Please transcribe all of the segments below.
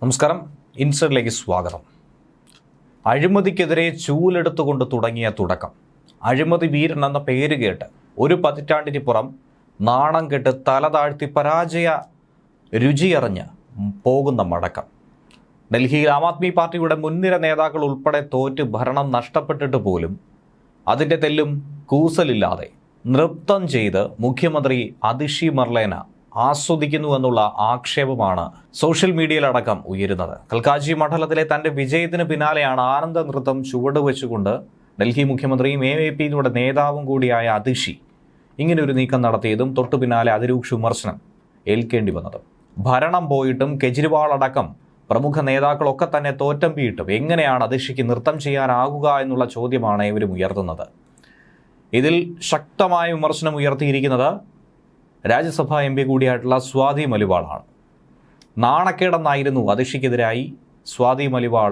നമസ്കാരം, ഇൻസൈഡിലേക്ക് സ്വാഗതം. അഴിമതിക്കെതിരെ ചൂലെടുത്തുകൊണ്ട് തുടങ്ങിയ തുടക്കം, അഴിമതി വീരൻ എന്ന പേര് കേട്ട് ഒരു പതിറ്റാണ്ടിന് പുറം നാണം കെട്ട് തല താഴ്ത്തി പരാജയ രുചിയറിഞ്ഞ് പോകുന്ന മടക്കം. ഡൽഹിയിൽ ആം ആദ്മി പാർട്ടിയുടെ മുൻനിര നേതാക്കൾ ഉൾപ്പെടെ തോറ്റ് ഭരണം നഷ്ടപ്പെട്ടിട്ട് പോലും അതിൻ്റെ തെല്ലും കൂസലില്ലാതെ നൃത്തം ചെയ്ത് മുഖ്യമന്ത്രി അതിഷി മർലേന ആസ്വദിക്കുന്നു എന്നുള്ള ആക്ഷേപമാണ് സോഷ്യൽ മീഡിയയിലടക്കം ഉയരുന്നത്. കൽക്കാജി മണ്ഡലത്തിലെ തൻ്റെ വിജയത്തിന് പിന്നാലെയാണ് ആനന്ദ നൃത്തം ചുവടുവെച്ചുകൊണ്ട് ഡൽഹി മുഖ്യമന്ത്രിയും AAP-യുടെ നേതാവും കൂടിയായ അതിഷി ഇങ്ങനെയൊരു നീക്കം നടത്തിയതും തൊട്ടു പിന്നാലെ അതിരൂക്ഷ വിമർശനം ഏൽക്കേണ്ടി വന്നതും. ഭരണം പോയിട്ടും കെജ്രിവാൾ അടക്കം പ്രമുഖ നേതാക്കളൊക്കെ തന്നെ തോറ്റമ്പിയിട്ടും എങ്ങനെയാണ് അതിഷിക്ക് നൃത്തം ചെയ്യാനാകുക എന്നുള്ള ചോദ്യമാണ് ഇവരും ഉയർത്തുന്നത്. ഇതിൽ ശക്തമായ വിമർശനം ഉയർത്തിയിരിക്കുന്നത് രാജ്യസഭാ MP കൂടിയായിട്ടുള്ള സ്വാതി മലിവാളാണ്. നാണക്കേടെന്നായിരുന്നു അതിഷിക്കെതിരായി സ്വാതി മലിവാൾ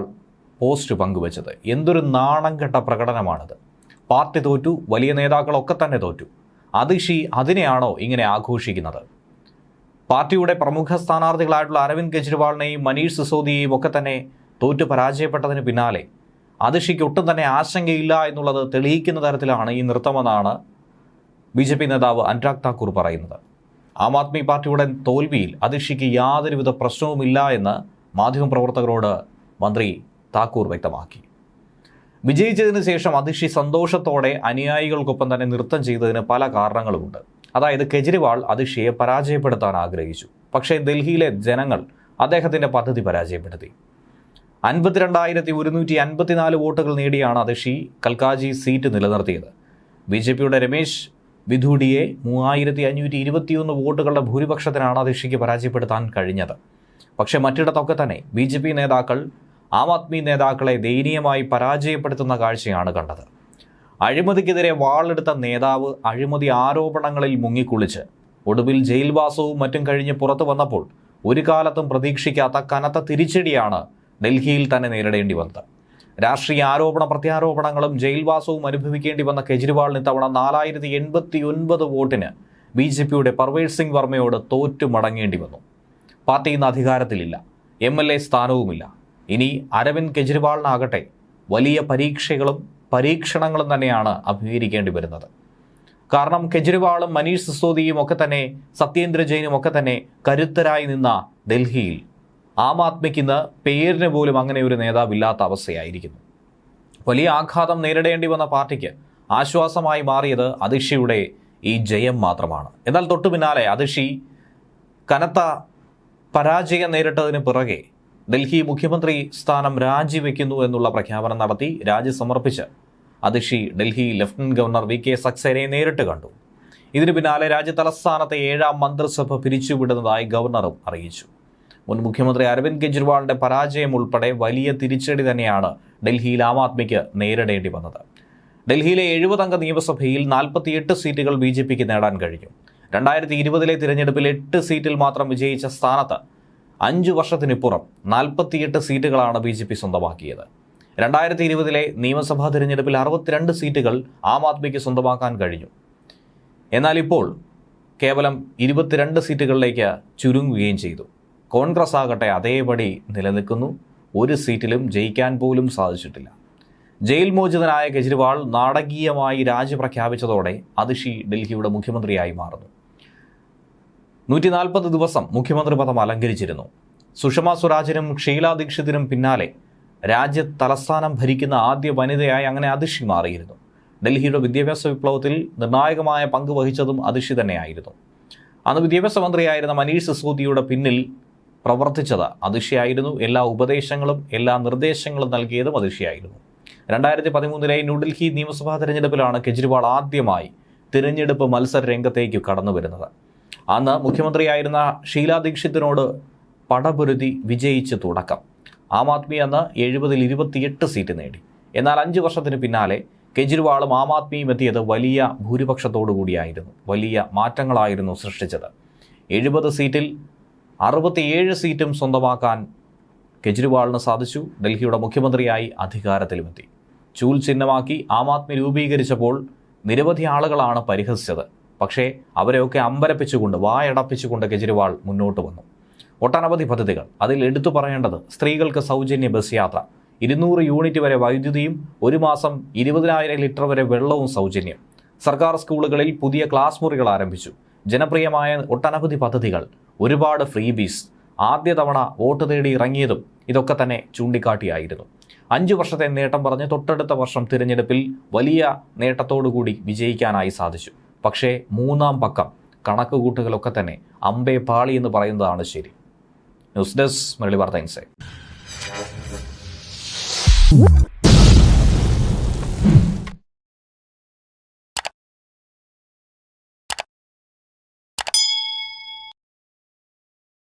പോസ്റ്റ് പങ്കുവച്ചത്. എന്തൊരു നാണം കെട്ട പ്രകടനമാണിത്. പാർട്ടി തോറ്റു, വലിയ നേതാക്കളൊക്കെ തന്നെ തോറ്റു, അതിഷി അതിനെയാണോ ഇങ്ങനെ ആഘോഷിക്കുന്നത്? പാർട്ടിയുടെ പ്രമുഖ സ്ഥാനാർത്ഥികളായിട്ടുള്ള അരവിന്ദ് കെജ്രിവാളിനെയും മനീഷ് സിസോദിയെയും ഒക്കെ തന്നെ തോറ്റു പരാജയപ്പെട്ടതിന് പിന്നാലെ അതിഷിക്ക് ഒട്ടും തന്നെ ആശങ്കയില്ല എന്നുള്ളത് തെളിയിക്കുന്ന തരത്തിലാണ് ഈ നൃത്തമെന്നാണ് BJP നേതാവ് അനുരാഗ് താക്കൂർ പറയുന്നത്. ആം ആദ്മി പാർട്ടിയുടെ തോൽവിയിൽ അതിഷിക്ക് യാതൊരുവിധ പ്രശ്നവുമില്ല എന്ന് മാധ്യമപ്രവർത്തകരോട് മന്ത്രി താക്കൂർ വ്യക്തമാക്കി. വിജയിച്ചതിന് ശേഷം അതിഷി സന്തോഷത്തോടെ അനുയായികൾക്കൊപ്പം തന്നെ നൃത്തം ചെയ്തതിന് പല കാരണങ്ങളുമുണ്ട്. അതായത് കെജ്രിവാൾ അതിഷിയെ പരാജയപ്പെടുത്താൻ ആഗ്രഹിച്ചു, പക്ഷേ ഡൽഹിയിലെ ജനങ്ങൾ അദ്ദേഹത്തിൻ്റെ പദ്ധതി പരാജയപ്പെടുത്തി. 52,154 വോട്ടുകൾ നേടിയാണ് അതിഷി കൽക്കാജി സീറ്റ് നിലനിർത്തിയത്. BJP-യുടെ രമേശ് വിധൂഡിയെ 3,521 വോട്ടുകളുടെ ഭൂരിപക്ഷത്തിനാണ് അതിഷിക്ക് പരാജയപ്പെടുത്താൻ കഴിഞ്ഞത്. പക്ഷേ മറ്റിടത്തൊക്കെ തന്നെ BJP നേതാക്കൾ ആം ആദ്മി നേതാക്കളെ ദയനീയമായി പരാജയപ്പെടുത്തുന്ന കാഴ്ചയാണ് കണ്ടത്. അഴിമതിക്കെതിരെ വാളെടുത്ത നേതാവ് അഴിമതി ആരോപണങ്ങളിൽ മുങ്ങിക്കുളിച്ച് ഒടുവിൽ ജയിൽവാസവും മറ്റും കഴിഞ്ഞ് പുറത്തു വന്നപ്പോൾ ഒരു കാലത്തും പ്രതീക്ഷിക്കാത്ത കനത്ത തിരിച്ചടിയാണ് ഡൽഹിയിൽ തന്നെ നേരിടേണ്ടി വന്നത്. രാഷ്ട്രീയ ആരോപണ പ്രത്യാരോപണങ്ങളും ജയിൽവാസവും അനുഭവിക്കേണ്ടി വന്ന കെജ്രിവാളിന് ഇത്തവണ 4,089 വോട്ടിന് BJP-യുടെ പർവേഷ് സിംഗ് വർമ്മയോട് തോറ്റു മടങ്ങേണ്ടി വന്നു. പാർട്ടി ഇന്ന് അധികാരത്തിലില്ല, MLA സ്ഥാനവുമില്ല. ഇനി അരവിന്ദ് കെജ്രിവാളിനാകട്ടെ വലിയ പരീക്ഷണങ്ങളും തന്നെയാണ് അഭിമുഖീകരിക്കേണ്ടി വരുന്നത്. കാരണം കെജ്രിവാളും മനീഷ് സിസോദിയും ഒക്കെ തന്നെ സത്യേന്ദ്ര ജെയിനും ഒക്കെ തന്നെ കരുത്തരായി നിന്ന ഡൽഹിയിൽ ആം ആദ്മിക്ക് ഇന്ന് പേരിന് പോലും അങ്ങനെ ഒരു നേതാവില്ലാത്ത അവസ്ഥയായിരിക്കുന്നു. വലിയ ആഘാതം നേരിടേണ്ടി വന്ന പാർട്ടിക്ക് ആശ്വാസമായി മാറിയത് അതിഷിയുടെ ഈ ജയം മാത്രമാണ്. എന്നാൽ തൊട്ടു പിന്നാലെ അതിഷി കനത്ത പരാജയം നേരിട്ടതിന് പിറകെ ഡൽഹി മുഖ്യമന്ത്രി സ്ഥാനം രാജിവെക്കുന്നു എന്നുള്ള പ്രഖ്യാപനം നടത്തി രാജി സമർപ്പിച്ച് Atishi Delhi lieutenant governor VK സക്സേനയെ നേരിട്ട് കണ്ടു. ഇതിന് പിന്നാലെ രാജ്യതലസ്ഥാനത്തെ 7ാം മന്ത്രിസഭ പിരിച്ചുവിടുന്നതായി ഗവർണറും അറിയിച്ചു. മുൻ മുഖ്യമന്ത്രി അരവിന്ദ് കെജ്രിവാളിന്റെ പരാജയം ഉൾപ്പെടെ വലിയ തിരിച്ചടി തന്നെയാണ് ഡൽഹിയിൽ ആം ആദ്മിക്ക് നേരിടേണ്ടി വന്നത്. ഡൽഹിയിലെ 70-അംഗ നിയമസഭയിൽ 48 സീറ്റുകൾ BJP-ക്ക് നേടാൻ കഴിഞ്ഞു. 2020-ലെ തിരഞ്ഞെടുപ്പിൽ 8 സീറ്റിൽ മാത്രം വിജയിച്ച സ്ഥാനത്ത് 5 വർഷത്തിനിപ്പുറം 48 സീറ്റുകളാണ് BJP സ്വന്തമാക്കിയത്. 2020-ലെ നിയമസഭാ തിരഞ്ഞെടുപ്പിൽ 62 സീറ്റുകൾ ആം ആദ്മിക്ക് സ്വന്തമാക്കാൻ കഴിഞ്ഞു. എന്നാൽ ഇപ്പോൾ കേവലം 22 സീറ്റുകളിലേക്ക് ചുരുങ്ങുകയും ചെയ്തു. കോൺഗ്രസ് ആകട്ടെ അതേപടി നിലനിൽക്കുന്നു. ഒരു സീറ്റിലും ജയിക്കാൻ പോലും സാധിച്ചിട്ടില്ല. ജയിൽ മോചിതനായ കെജ്രിവാൾ നാടകീയമായി രാജി പ്രഖ്യാപിച്ചതോടെ അതിഷി ഡൽഹിയുടെ മുഖ്യമന്ത്രിയായി മാറുന്നു. 140 ദിവസം മുഖ്യമന്ത്രി പദം അലങ്കരിച്ചിരുന്നു. സുഷമ സ്വരാജിനും ഷീലാ ദീക്ഷിതിനും പിന്നാലെ രാജ്യ തലസ്ഥാനം ഭരിക്കുന്ന ആദ്യ വനിതയായി അങ്ങനെ അതിഷി മാറിയിരുന്നു. ഡൽഹിയുടെ വിദ്യാഭ്യാസ വിപ്ലവത്തിൽ നിർണായകമായ പങ്ക് വഹിച്ചതും അതിഷി തന്നെയായിരുന്നു. അന്ന് വിദ്യാഭ്യാസ മന്ത്രിയായിരുന്ന മനീഷ് സിസോദിയുടെ പിന്നിൽ പ്രവർത്തിച്ചത് അതിഷിയായിരുന്നു. എല്ലാ ഉപദേശങ്ങളും എല്ലാ നിർദ്ദേശങ്ങളും നൽകിയതും അതിഷിയായിരുന്നു. 2013-ലെ ന്യൂഡൽഹി നിയമസഭാ തെരഞ്ഞെടുപ്പിലാണ് കെജ്രിവാൾ ആദ്യമായി തിരഞ്ഞെടുപ്പ് മത്സര രംഗത്തേക്ക് കടന്നു വരുന്നത്. അന്ന് മുഖ്യമന്ത്രിയായിരുന്ന ഷീലാ ദീക്ഷിത്തിനോട് പടപൊരുതി വിജയിച്ച് തുടക്കം. ആം ആദ്മി അന്ന് 70-ൽ 28 സീറ്റ് നേടി. എന്നാൽ 5 വർഷത്തിന് പിന്നാലെ കെജ്രിവാളും ആം ആദ്മിയും എത്തിയത് വലിയ ഭൂരിപക്ഷത്തോടു കൂടിയായിരുന്നു. വലിയ മാറ്റങ്ങളായിരുന്നു സൃഷ്ടിച്ചത്. 70 സീറ്റിൽ 67 സീറ്റും സ്വന്തമാക്കാൻ കെജ്രിവാളിന് സാധിച്ചു. ഡൽഹിയുടെ മുഖ്യമന്ത്രിയായി അധികാരത്തിലുമെത്തി. ചൂൽ ചിഹ്നമാക്കി ആം ആദ്മി രൂപീകരിച്ചപ്പോൾ നിരവധി ആളുകളാണ് പരിഹസിച്ചത്. പക്ഷേ അവരെയൊക്കെ അമ്പരപ്പിച്ചുകൊണ്ട് വായടപ്പിച്ചുകൊണ്ട് കെജ്രിവാൾ മുന്നോട്ട് വന്നു. ഒട്ടനവധി പദ്ധതികൾ. അതിൽ എടുത്തു പറയേണ്ടത് സ്ത്രീകൾക്ക് സൗജന്യ ബസ് യാത്ര, 200 യൂണിറ്റ് വരെ വൈദ്യുതിയും 1 മാസം 20,000 ലിറ്റർ വരെ വെള്ളവും സൗജന്യം. സർക്കാർ സ്കൂളുകളിൽ പുതിയ ക്ലാസ് മുറികൾ ആരംഭിച്ചു. ജനപ്രിയമായ ഒട്ടനവധി പദ്ധതികൾ, ഒരുപാട് ഫ്രീബീസ്. ആദ്യ തവണ വോട്ട് തേടി ഇറങ്ങിയതും ഇതൊക്കെ തന്നെ ചൂണ്ടിക്കാട്ടിയായിരുന്നു. 5 വർഷത്തെ നേട്ടം പറഞ്ഞ് തൊട്ടടുത്ത വർഷം തിരഞ്ഞെടുപ്പിൽ വലിയ നേട്ടത്തോടുകൂടി വിജയിക്കാനായി സാധിച്ചു. പക്ഷേ 3-ാം പക്കം കണക്കുകൂട്ടുകളൊക്കെ തന്നെ അമ്പേ പാളി എന്ന് പറയുന്നതാണ് ശരി. ന്യൂസ് ഡെസ്ക് മലയാളി വാർത്ത ഇൻസൈഡ്.